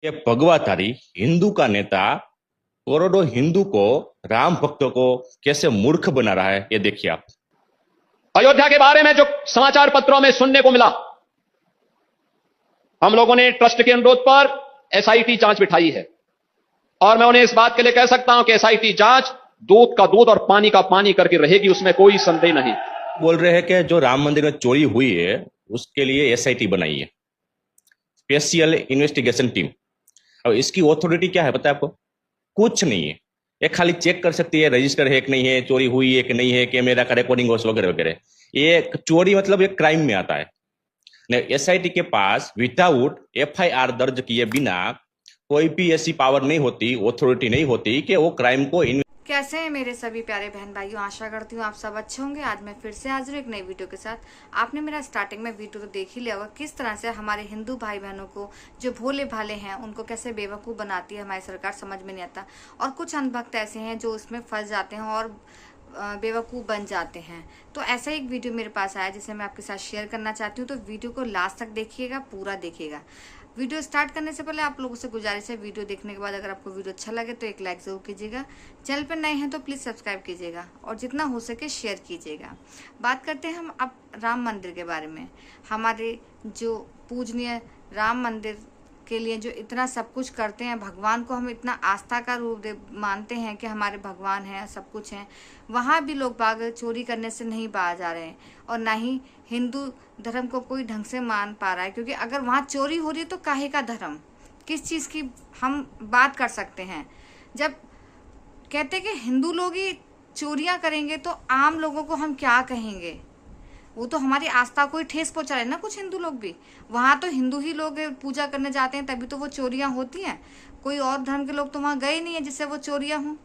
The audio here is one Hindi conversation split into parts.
ये भगवाधारी हिंदू का नेता करोड़ों हिंदू को, राम भक्तों को कैसे मूर्ख बना रहा है, ये देखिए आप। अयोध्या के बारे में जो समाचार पत्रों में सुनने को मिला, हम लोगों ने ट्रस्ट के अनुरोध पर एसआईटी जांच बिठाई है और मैं उन्हें इस बात के लिए कह सकता हूं कि एसआईटी जांच दूध का दूध और पानी का पानी करके रहेगी, उसमें कोई संदेह नहीं। बोल रहे हैं कि जो राम मंदिर में चोरी हुई है उसके लिए एसआईटी बनाई है, स्पेशल इन्वेस्टिगेशन टीम। अब इसकी ऑथोरिटी क्या है पता है आपको? कुछ नहीं है। ये खाली चेक कर सकती है रजिस्टर है कि नहीं है, चोरी हुई है कि नहीं है, कैमरा का रिकॉर्डिंग वगैरह वगैरह। ये चोरी मतलब एक क्राइम में आता है। एसआईटी के पास विदाउट एफआईआर दर्ज किए बिना कोई भी ऐसी पावर नहीं होती, ऑथोरिटी नहीं होती कि वो क्राइम को। कैसे हैं मेरे सभी प्यारे बहन भाइयों, आशा करती हूँ आप सब अच्छे होंगे। आज मैं फिर से हाजिर हूँ एक नई वीडियो के साथ। आपने मेरा स्टार्टिंग में वीडियो तो देख ही लिया होगा, किस तरह से हमारे हिंदू भाई बहनों को जो भोले भाले हैं उनको कैसे बेवकूफ़ बनाती है हमारी सरकार, समझ में नहीं आता। और कुछ अंधभक्त ऐसे हैं जो उसमें फंस जाते हैं और बेवकूफ़ बन जाते हैं। तो ऐसा एक वीडियो मेरे पास आया जिसे मैं आपके साथ शेयर करना चाहती हूँ। तो वीडियो को लास्ट तक देखिएगा, पूरा देखिएगा। वीडियो स्टार्ट करने से पहले आप लोगों से गुजारिश है, वीडियो देखने के बाद अगर आपको वीडियो अच्छा लगे तो एक लाइक ज़रूर कीजिएगा। चैनल पर नए हैं तो प्लीज़ सब्सक्राइब कीजिएगा और जितना हो सके शेयर कीजिएगा। बात करते हैं हम अब राम मंदिर के बारे में। हमारे जो पूजनीय राम मंदिर के लिए जो इतना सब कुछ करते हैं, भगवान को हम इतना आस्था का रूप मानते हैं कि हमारे भगवान हैं, सब कुछ हैं, वहाँ भी लोग बाग चोरी करने से नहीं बाज आ रहे हैं और ना ही हिंदू धर्म को कोई ढंग से मान पा रहा है। क्योंकि अगर वहाँ चोरी हो रही है तो काहे का धर्म, किस चीज़ की हम बात कर सकते हैं? जब कहते हैं कि हिंदू लोग ही चोरियाँ करेंगे तो आम लोगों को हम क्या कहेंगे? वो तो हमारी आस्था को ही ठेस पहुंचा रहे हैं ना कुछ हिंदू लोग भी। वहाँ तो हिंदू ही लोग पूजा करने जाते हैं तभी तो वो चोरियाँ होती हैं। कोई और धर्म के लोग तो वहाँ गए नहीं है जिससे वो चोरियाँ हों।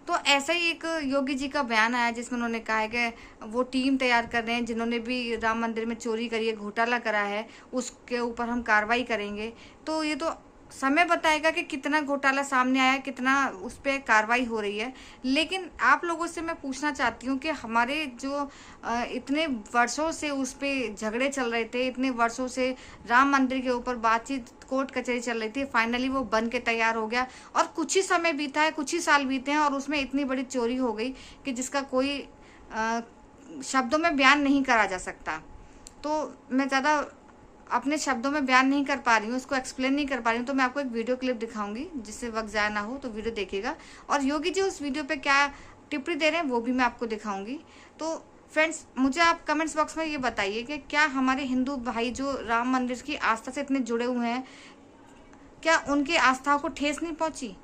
तो ऐसा ही एक योगी जी का बयान आया जिसमें उन्होंने कहा है कि वो टीम तैयार कर रहे हैं, जिन्होंने भी राम मंदिर में चोरी करी है, घोटाला करा है, उसके ऊपर हम कार्रवाई करेंगे। तो ये तो समय बताएगा कि कितना घोटाला सामने आया, कितना उस पर कार्रवाई हो रही है। लेकिन आप लोगों से मैं पूछना चाहती हूँ कि हमारे जो इतने वर्षों से उस पर झगड़े चल रहे थे, इतने वर्षों से राम मंदिर के ऊपर बातचीत, कोर्ट कचहरी चल रही थी, फाइनली वो बन के तैयार हो गया और कुछ ही समय बीता है, कुछ ही साल बीते हैं और उसमें इतनी बड़ी चोरी हो गई कि जिसका कोई शब्दों में बयान नहीं करा जा सकता। तो मैं ज़्यादा अपने शब्दों में बयान नहीं कर पा रही हूँ, उसको एक्सप्लेन नहीं कर पा रही हूँ। तो मैं आपको एक वीडियो क्लिप दिखाऊंगी जिससे वक्त ज़ाया ना हो, तो वीडियो देखिएगा। और योगी जी उस वीडियो पे क्या टिप्पणी दे रहे हैं वो भी मैं आपको दिखाऊंगी। तो फ्रेंड्स, मुझे आप कमेंट्स बॉक्स में ये बताइए कि क्या हमारे हिंदू भाई जो राम मंदिर की आस्था से इतने जुड़े हुए हैं, क्या उनकी आस्था को ठेस नहीं पहुंची?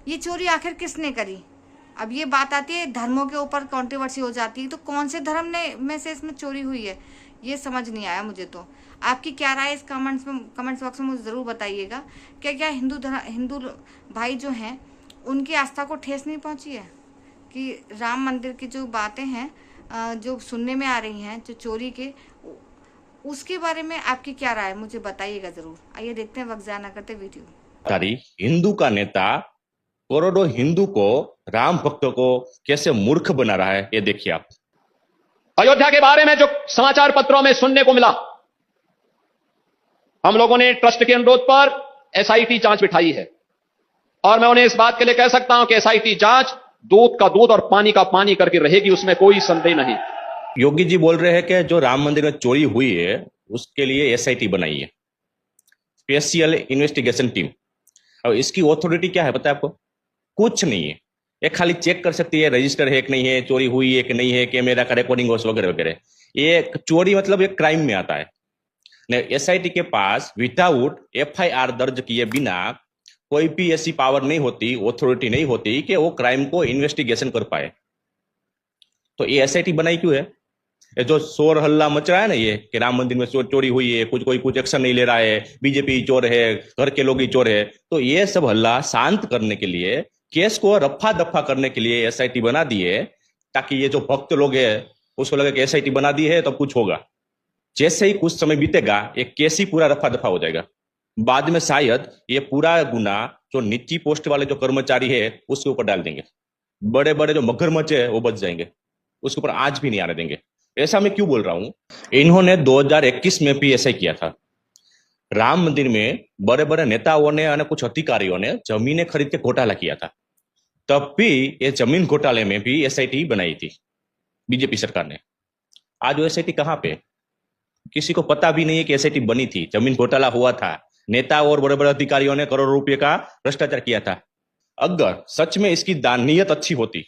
ये चोरी आखिर किसने करी? अब ये बात आती है धर्मों के ऊपर कंट्रोवर्सी हो जाती है, तो कौन से धर्म ने में से इसमें चोरी हुई है, ये समझ नहीं आया मुझे। तो आपकी क्या राय इस कमेंट्स बॉक्स में मुझे ज़रूर बताइएगा। क्या हिंदू भाई जो हैं उनकी आस्था को ठेस नहीं पहुंची है कि राम मंदिर की जो बातें हैं जो सुनने में आ रही हैं, जो चोरी के, उसके बारे में आपकी क्या राय है मुझे बताइएगा ज़रूर। आइए देखते हैं, वक्त ज़ाया ना करते वीडियो। हिंदू का नेता करोड़ों हिंदू को, राम भक्तों को कैसे मूर्ख बना रहा है, ये देखिए आप। अयोध्या के बारे में जो समाचार पत्रों में सुनने को मिला, हम लोगों ने ट्रस्ट के अनुरोध पर एसआईटी जांच बिठाई है और मैं उन्हें इस बात के लिए कह सकता हूं कि एसआईटी जांच दूध का दूध और पानी का पानी करके रहेगी, उसमें कोई संदेह नहीं। योगी जी बोल रहे हैं कि जो राम मंदिर में चोरी हुई है उसके लिए एसआईटी बनाई है, स्पेशल इन्वेस्टिगेशन टीम। अब इसकी ऑथोरिटी क्या है पता है आपको? कुछ नहीं है। ये खाली चेक कर सकती है रजिस्टर है कि नहीं है, चोरी हुई है कि नहीं है, कैमरा का रिकॉर्डिंग वगैरह वगैरह। ये चोरी मतलब एक क्राइम में आता है। एसआईटी के पास विदाउट एफआईआर दर्ज किए बिना कोई भी ऐसी पावर नहीं होती, ऑथोरिटी नहीं होती कि वो क्राइम को इन्वेस्टिगेशन कर पाए। तो ये एसआईटी बनाई क्यों है? ये जो शोर हल्ला मच रहा है ना, ये कि राम मंदिर में चोरी हुई है, कोई एक्शन नहीं ले रहा है, बीजेपी चोर है, घर के लोग ही चोर है, तो ये सब हल्ला शांत करने के लिए, केस को रफा दफा करने के लिए एसआईटी बना दी है, ताकि ये जो भक्त लोग है उसको लगे कि एसआईटी बना दी है तो कुछ होगा। जैसे ही कुछ समय बीतेगा ये केस ही पूरा रफा दफा हो जाएगा। बाद में शायद ये पूरा गुना जो निजी पोस्ट वाले जो कर्मचारी है उसके ऊपर डाल देंगे। बड़े बड़े जो मगरमच्छ है वो बच जाएंगे, उसके ऊपर आज भी नहीं आने देंगे। ऐसा मैं क्यों बोल रहा हूं? इन्होंने 2021 में भी ऐसा किया था। राम मंदिर में बड़े बड़े नेताओं ने और कुछ अधिकारियों ने जमीनें खरीद के घोटाला किया था। तब भी ये जमीन घोटाले में भी एसआईटी बनाई थी बीजेपी सरकार ने। आज वो एसआईटी कहां पे? किसी को पता भी नहीं है कि एसआईटी बनी थी। जमीन घोटाला हुआ था, नेता और बड़े बड़े अधिकारियों ने करोड़ों रुपए का भ्रष्टाचार किया था। अगर सच में इसकी नीयत अच्छी होती,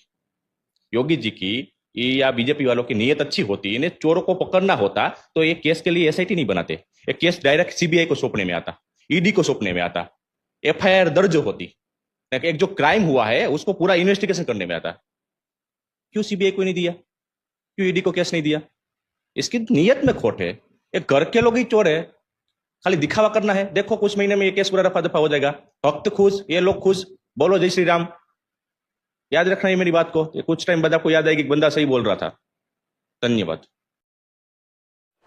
योगी जी की या बीजेपी वालों की नीयत अच्छी होती, इन्हें चोरों को पकड़ना होता, तो ये केस के लिए एसआईटी नहीं बनाते। ये केस डायरेक्ट सीबीआई को सौंपने में आता, ईडी को सौंपने में आता, एफआईआर दर्ज होती, एक जो क्राइम हुआ है उसको पूरा इन्वेस्टिगेशन करने में आता। क्यों सीबीआई को नहीं दिया? क्यों ईडी को केस नहीं दिया? इसकी नीयत में खोट है। एक घर के लोग ही चोर है, खाली दिखावा करना है। देखो कुछ महीने में ये केस पूरा रफा दफा हो जाएगा, भक्त खुश, ये लोग खुश, बोलो जय श्री राम। याद रखना है मेरी बात को, कुछ टाइम बाद आपको याद आएगी बंदा सही बोल रहा था। धन्यवाद।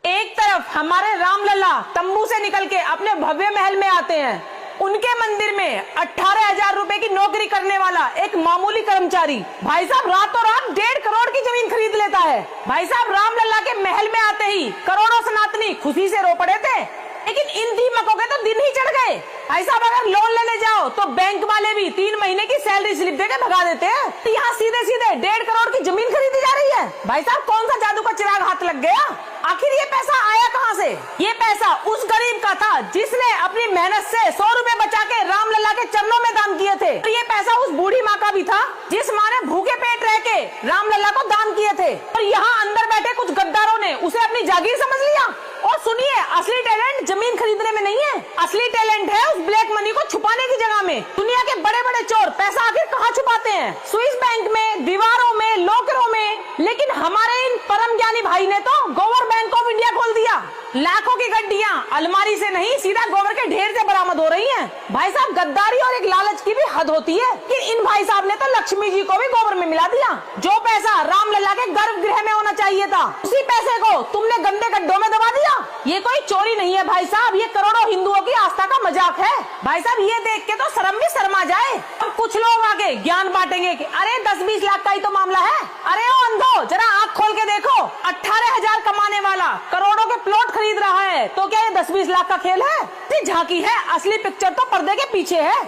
एक तरफ हमारे रामलला तंबू से निकल के अपने भव्य महल में आते हैं, उनके मंदिर में 18,000 रुपए की नौकरी करने वाला एक मामूली कर्मचारी भाई साहब रातों रात 1.5 करोड़ की जमीन खरीद लेता है। भाई साहब रामलला के महल में आते ही करोड़ों सनातनी खुशी से रो पड़े थे, लेकिन इन दीमकों के तो दिन ही चढ़ गए। भाई साहब अगर लोन लेने जाओ तो बैंक वाले भी 3 महीने की सैलरी स्लिप देकर भगा देते हैं। यहाँ सीधे सीधे 1.5 करोड़ की जमीन खरीदी जा रही है। भाई साहब कौन सा जादू का चिराग हाथ लग गया? आखिर ये पैसा आया कहाँ से? ये पैसा उस गरीब का था जिसने अपनी मेहनत से 100 रुपए बचा के रामलला के चरणों में दान किए थे। और ये पैसा उस बूढ़ी माँ का भी था जिस माँ ने भूखे पेट रह के रामलला को दान किए थे। और यहाँ अंदर बैठे कुछ गद्दारों ने उसे अपनी जागीर समझ लिया। और सुनिए, असली टैलेंट जमीन खरीदने में नहीं है, असली टैलेंट है उस ब्लैक मनी को छुपाने की जगह में। दुनिया के बड़े बड़े चोर पैसा आखिर कहाँ छुपाते हैं? स्विस बैंक में, दीवारों में, लॉकरों में। लेकिन हमारे इन परम ज्ञानी भाई ने तो गोबर बैंक ऑफ इंडिया खोल दिया। लाखों की गड्डियां अलमारी से नहीं सीधा गोबर के ढेर से बरामद हो रही हैं। भाई साहब गद्दारी और एक लालच की भी हद होती है कि इन भाई साहब ने तो लक्ष्मी जी को भी गोबर में मिला दिया। जो पैसा रामलला के गर्भगृह में होना चाहिए था, उसी पैसे को तुमने गंदे गड्ढों में दबा दिया। ये कोई चोरी नहीं है भाई साहब, ये करोड़ों हिंदुओं की आस्था का मजाक है। भाई साहब ये देख के तो शर्म भी शर्मा जाए। अब कुछ लोग आगे ज्ञान बांटेंगे कि अरे 10-20 लाख का ही तो मामला है। अरे ओ अंधो, जरा आँख खोल के देखो, 18,000 कमाने वाला करोड़ों के प्लॉट खरीद रहा है, तो क्या ये 10-20 लाख का खेल है? झांकी है, असली पिक्चर तो पर्दे के पीछे है।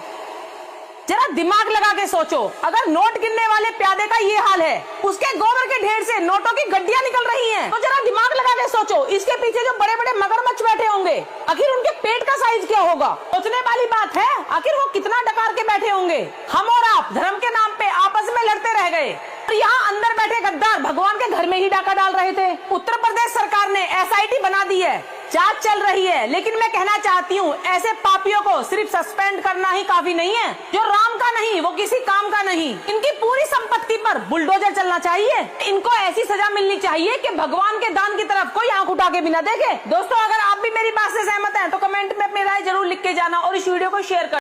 जरा दिमाग लगा के सोचो, अगर नोट गिनने वाले प्यादे का ये हाल है, उसके गोबर के ढेर से नोटों की गड्डियां निकल रही हैं, तो जरा दिमाग लगा के सोचो इसके पीछे जो बड़े बड़े मगरमच्छ बैठे होंगे, आखिर उनके पेट का साइज क्या होगा? सोचने वाली बात है, आखिर वो कितना डकार के बैठे होंगे। हम और आप धर्म के नाम पे आपस में लड़ते रह गए और यहाँ अंदर बैठे गद्दार भगवान के घर में ही डाका डाल रहे थे। उत्तर प्रदेश सरकार ने एसआईटी बना दी है, जांच चल रही है, लेकिन मैं कहना चाहती हूँ ऐसे पापियों को सिर्फ सस्पेंड करना ही काफी नहीं है। जो राम का नहीं वो किसी काम का नहीं, इनकी पूरी संपत्ति पर बुलडोजर चलना चाहिए। इनको ऐसी सजा मिलनी चाहिए कि भगवान के दान की तरफ कोई आंख उठा के भी न देखे। दोस्तों अगर आप भी मेरी बात से सहमत हैं तो कमेंट में अपनी राय जरूर लिख के जाना और इस वीडियो को शेयर कर